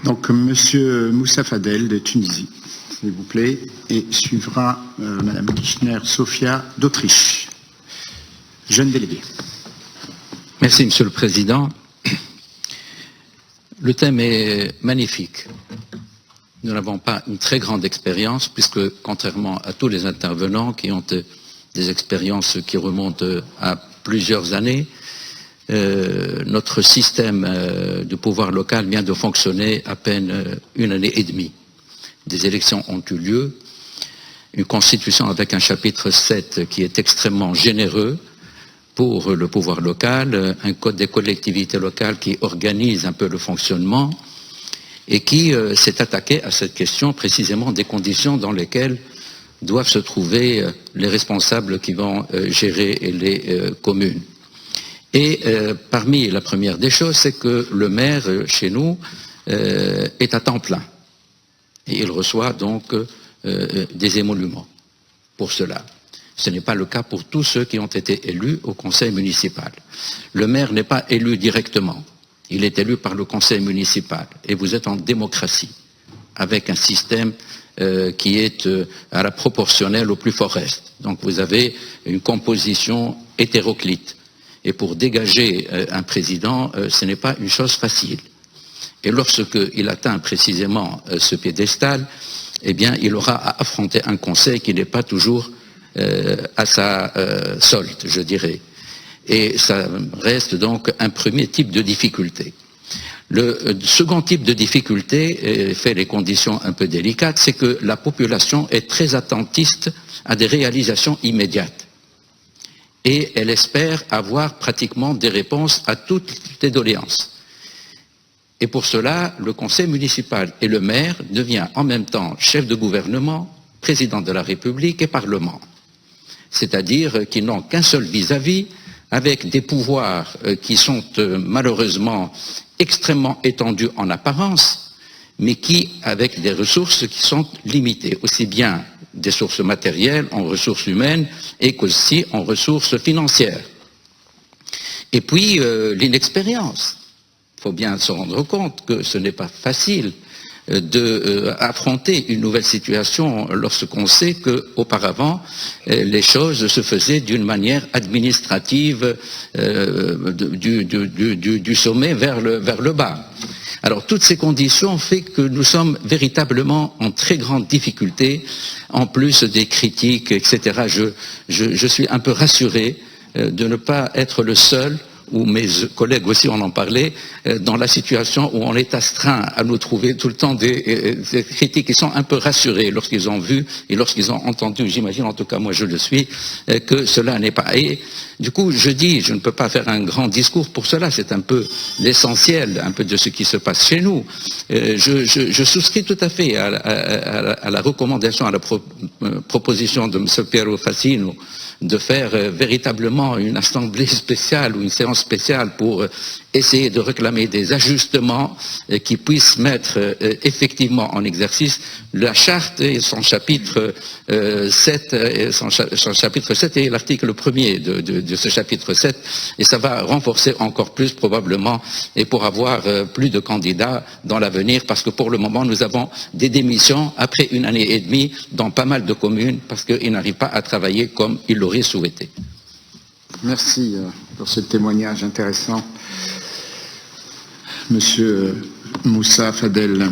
Donc, Monsieur Moussa Fadel de Tunisie, s'il vous plaît, et suivra Madame Kirchner Sofia d'Autriche. Jeune délégué. Merci, Monsieur le Président. Le thème est magnifique. Nous n'avons pas une très grande expérience, puisque contrairement à tous les intervenants qui ont des expériences qui remontent à plusieurs années, notre système de pouvoir local vient de fonctionner à peine une année et demie. Des élections ont eu lieu, une constitution avec un chapitre 7 qui est extrêmement généreux pour le pouvoir local, un code des collectivités locales qui organise un peu le fonctionnement et qui s'est attaqué à cette question précisément des conditions dans lesquelles doivent se trouver les responsables qui vont gérer les communes. Et parmi la première des choses, c'est que le maire chez nous est à temps plein. Et il reçoit donc des émoluments pour cela. Ce n'est pas le cas pour tous ceux qui ont été élus au conseil municipal. Le maire n'est pas élu directement. Il est élu par le conseil municipal. Et vous êtes en démocratie, avec un système qui est à la proportionnelle au plus fort reste. Donc vous avez une composition hétéroclite. Et pour dégager un président, ce n'est pas une chose facile. Et lorsqu'il atteint précisément ce piédestal, eh bien, il aura à affronter un conseil qui n'est pas toujours à sa solde, je dirais. Et ça reste donc un premier type de difficulté. Le second type de difficulté fait les conditions un peu délicates, c'est que la population est très attentiste à des réalisations immédiates. Et elle espère avoir pratiquement des réponses à toutes les doléances. Et pour cela, le conseil municipal et le maire devient en même temps chef de gouvernement, président de la République et Parlement. C'est-à-dire qu'ils n'ont qu'un seul vis-à-vis, avec des pouvoirs qui sont malheureusement extrêmement étendus en apparence, mais qui, avec des ressources qui sont limitées, aussi bien des sources matérielles, en ressources humaines, et qu'aussi en ressources financières. Et puis, l'inexpérience. Il faut bien se rendre compte que ce n'est pas facile d'affronter une nouvelle situation lorsqu'on sait qu'auparavant, les choses se faisaient d'une manière administrative du sommet vers le bas. Alors, toutes ces conditions font que nous sommes véritablement en très grande difficulté, en plus des critiques, etc. Je suis un peu rassuré de ne pas être le seul, ou mes collègues aussi en ont parlé, dans la situation où on est astreint à nous trouver tout le temps des critiques qui sont un peu rassurés lorsqu'ils ont vu et lorsqu'ils ont entendu, j'imagine, en tout cas moi je le suis, que cela n'est pas. Et du coup, je dis, je ne peux pas faire un grand discours pour cela, c'est un peu l'essentiel, un peu de ce qui se passe chez nous. Je souscris tout à fait à la recommandation, à la proposition de M. Piero Fassino de faire véritablement une assemblée spéciale ou une séance spéciale pour essayer de réclamer des ajustements qui puissent mettre effectivement en exercice la charte et son chapitre 7, son chapitre 7 et l'article 1er de ce chapitre 7, et ça va renforcer encore plus probablement et pour avoir plus de candidats dans l'avenir, parce que pour le moment nous avons des démissions après une année et demie dans pas mal de communes parce qu'ils n'arrivent pas à travailler comme ils l'auraient souhaité. Merci pour ce témoignage intéressant, Monsieur Moussa Fadel.